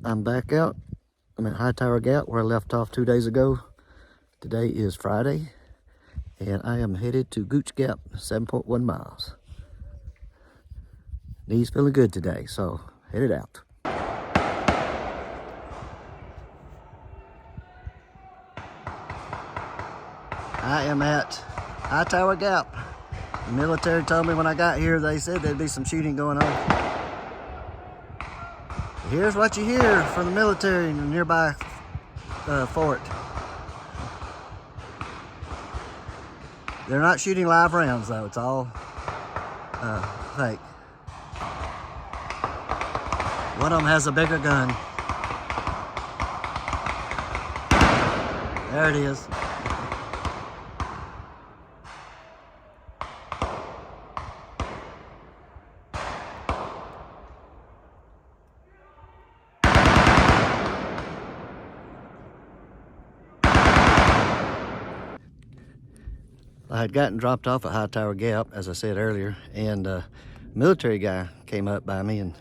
I'm back out. I'm at Hightower Gap where I left off 2 days ago. Today is Friday, and I am headed to Gooch Gap, 7.1 miles. Knees feeling good today, so headed out. I am at Hightower Gap. The military told me when I got here, they said there'd be some shooting going on. Here's what you hear from the military in the nearby fort. They're not shooting live rounds though, it's all fake. One of them has a bigger gun. There it is. I had gotten dropped off at Hightower Gap, as I said earlier, and a military guy came up by me and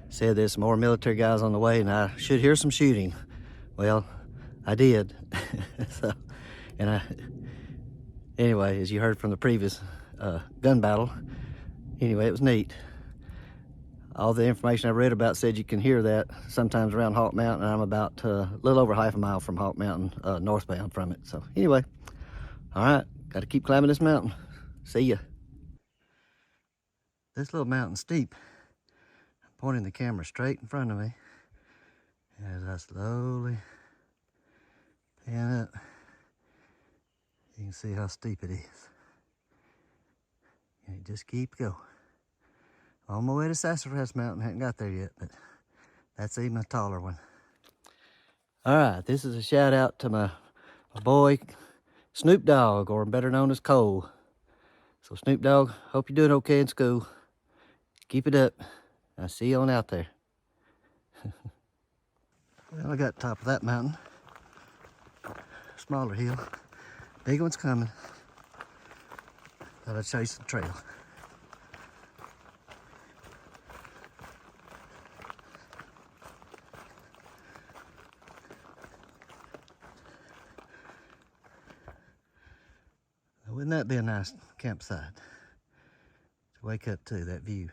said there's some more military guys on the way and I should hear some shooting. Well, I did. Anyway, as you heard from the previous gun battle, anyway, it was neat. All the information I read about said you can hear that sometimes around Hawk Mountain, and I'm about a little over half a mile from Hawk Mountain, northbound from it. So anyway, all right. Got to keep climbing this mountain. See ya. This little mountain's steep. I'm pointing the camera straight in front of me as I slowly pan up. You can see how steep it is. And it just keeps going. On my way to Sassafras Mountain. Haven't got there yet, but that's even a taller one. All right, this is a shout out to my boy, Snoop Dogg, or better known as Cole. So Snoop Dogg, hope you're doing okay in school. Keep it up. I'll see you on out there. Well, I got top of that mountain. Smaller hill. Big one's coming. Thought I'd chase the trail. Wouldn't that be a nice campsite to wake up to, that view?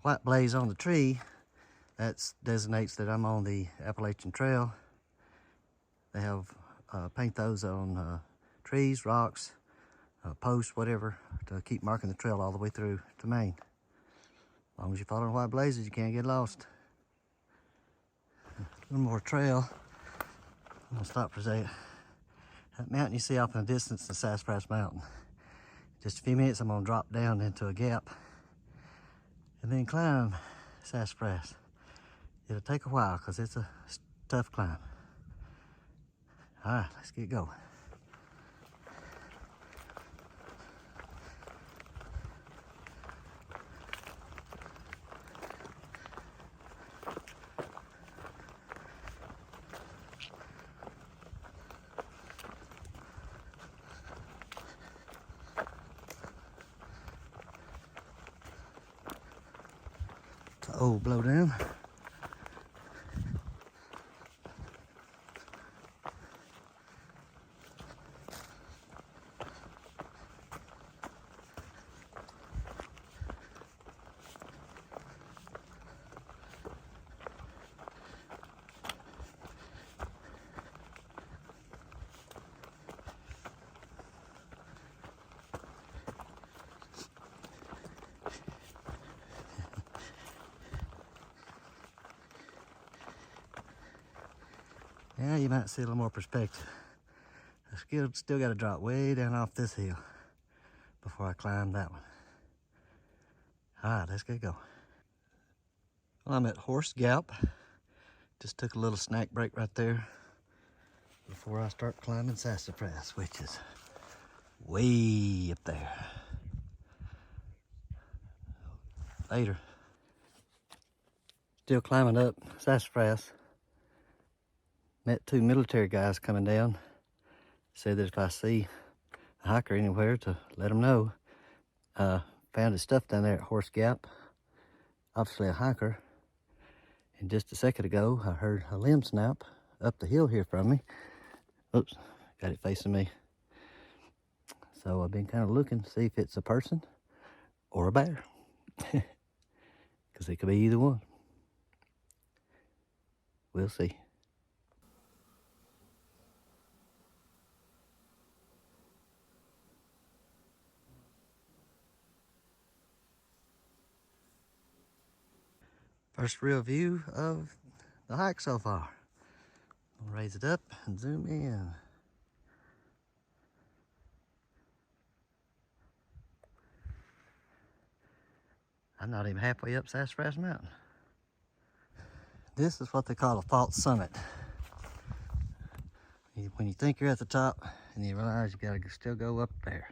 White blaze on the tree, that designates that I'm on the Appalachian Trail. They have paint those on trees, rocks, posts, whatever, to keep marking the trail all the way through to Maine. As long as you follow the white blazes, you can't get lost. One more trail. I'm gonna stop for a second. That mountain you see off in the distance is Sassafras Mountain. Just a few minutes, I'm gonna drop down into a gap and then climb Sassafras. It'll take a while because it's a tough climb. All right, let's get going. It's an old blowdown. Yeah, you might see a little more perspective. I still got to drop way down off this hill before I climb that one. All right, let's get going. Well, I'm at Horse Gap, Just took a little snack break right there before I start climbing Sassafras, which is way up there. Later. Still climbing up Sassafras. Met two military guys coming down. Said that if I see a hiker anywhere to let them know. Found his stuff down there at Horse Gap. Obviously a hiker. And just a second ago, I heard a limb snap up the hill here from me. Oops, got it facing me. So I've been kind of looking to see if it's a person or a bear. Because it could be either one. We'll see. First real view of the hike so far. I'll raise it up and zoom in. I'm not even halfway up Sassafras Mountain. This is what they call a false summit. When you think you're at the top and you realize you gotta still go up there.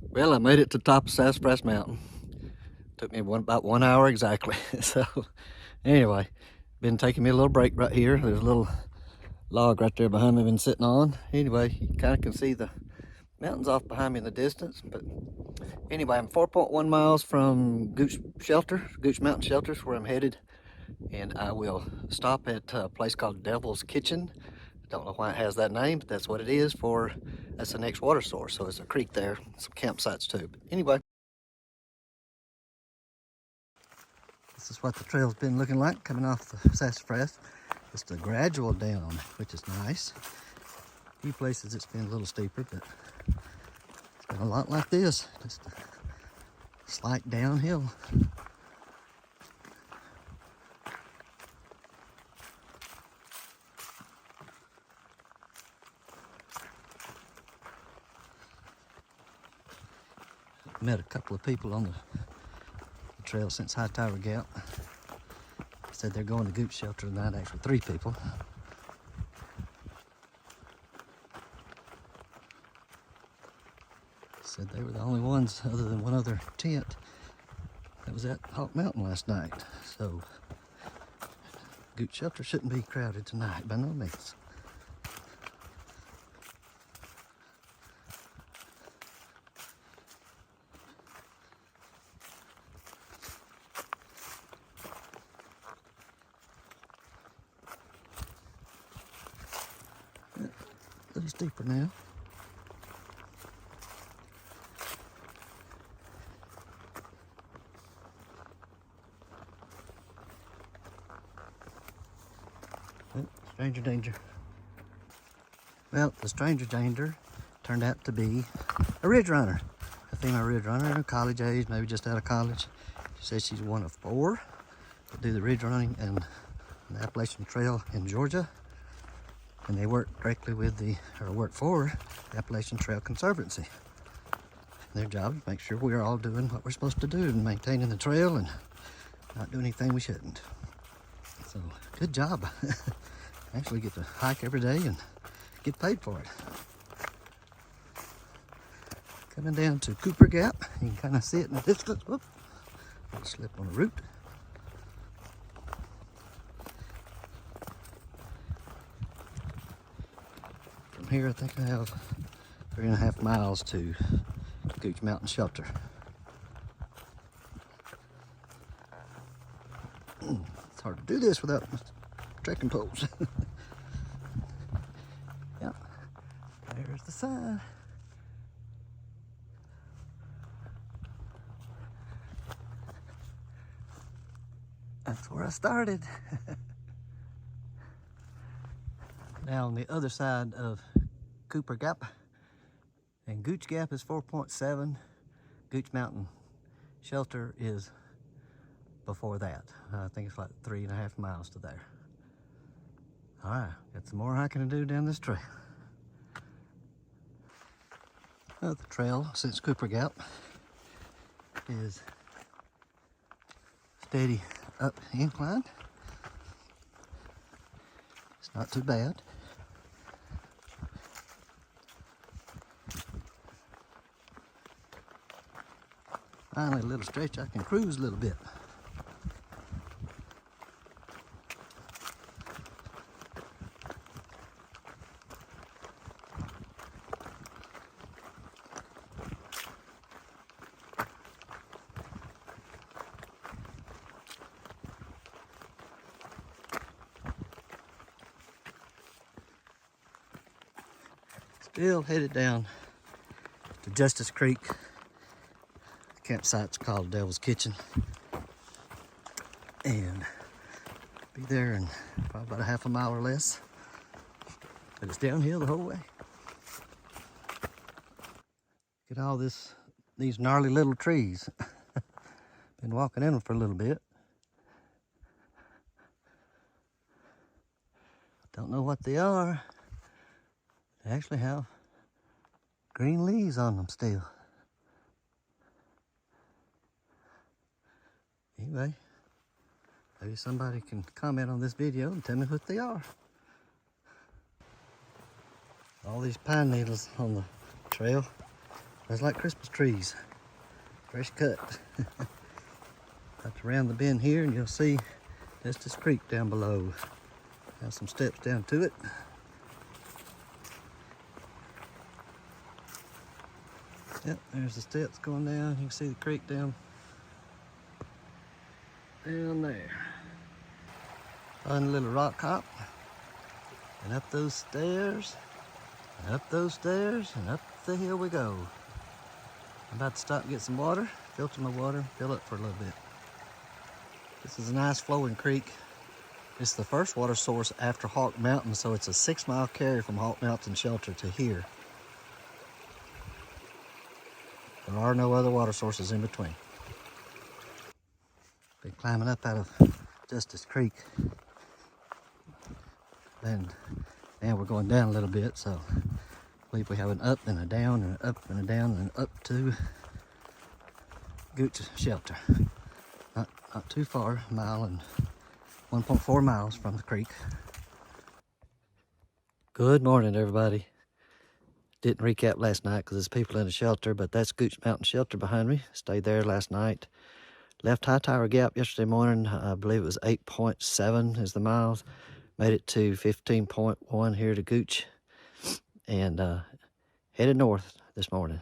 Well, I made it to the top of Sassafras Mountain. Took me about 1 hour exactly. So anyway, been taking me a little break right here. There's a little log right there behind me I've been sitting on. Anyway, you kind of can see the mountains off behind me in the distance. But anyway, I'm 4.1 miles from Gooch Mountain Shelters, where I'm headed. And I will stop at a place called Devil's Kitchen. Don't know why it has that name, but that's what it is that's the next water source. So it's a creek there, some campsites too. But anyway, this is what the trail's been looking like coming off the Sassafras. Just a gradual down, which is nice. A few places it's been a little steeper, but it's been a lot like this. Just a slight downhill. Met a couple of people on the trail since Hightower Gap. Said they're going to Gooch Shelter tonight, actually 3 people. Said they were the only ones, other than one other tent, that was at Hawk Mountain last night. So Gooch Shelter shouldn't be crowded tonight, by no means. A little steeper now. Oh, stranger danger. Well, the stranger danger turned out to be a ridge runner. A female ridge runner, college age, maybe just out of college. She says she's one of 4 that do the ridge running in the Appalachian Trail in Georgia. And they work directly with work for the Appalachian Trail Conservancy. Their job is to make sure we're all doing what we're supposed to do and maintaining the trail and not doing anything we shouldn't. So, good job. Actually get to hike every day and get paid for it. Coming down to Cooper Gap, you can kind of see it in the distance. Whoop, I'll slip on the root. From here, I think I have 3.5 miles to Gooch Mountain Shelter. It's hard to do this without trekking poles. Yep, there's the sign. That's where I started. Now on the other side of Cooper Gap, and Gooch Gap is 4.7. Gooch Mountain Shelter is before that. I think it's like 3.5 miles to there. All right, got some more hiking to do down this trail. Well, the trail since Cooper Gap is steady up incline. It's not too bad. Finally, a little stretch, I can cruise a little bit. Still headed down to Justice Creek. The campsite's called Devil's Kitchen. And be there in probably about a half a mile or less. But it's downhill the whole way. Look at all these gnarly little trees. Been walking in them for a little bit. Don't know what they are. They actually have green leaves on them still. Anyway, maybe somebody can comment on this video and tell me what they are. All these pine needles on the trail, that's like Christmas trees, fresh cut. Got to round the bend here and you'll see Justice Creek down below. Have some steps down to it. Yep, there's the steps going down. You can see the creek down there. Fun little rock hop. And up those stairs, and up those stairs, and up the hill we go. I'm about to stop and get some water, filter my water, fill up for a little bit. This is a nice flowing creek. It's the first water source after Hawk Mountain, so it's a 6-mile carry from Hawk Mountain Shelter to here. There are no other water sources in between. Been climbing up out of Justice Creek. And now we're going down a little bit, so I believe we have an up and a down and an up and a down and up to Gooch Shelter. Not too far, a mile and 1.4 miles from the creek. Good morning, everybody. Didn't recap last night because there's people in the shelter, but that's Gooch Mountain Shelter behind me. Stayed there last night. Left Hightower Gap yesterday morning. I believe it was 8.7 is the miles. Made it to 15.1 here to Gooch. And headed north this morning.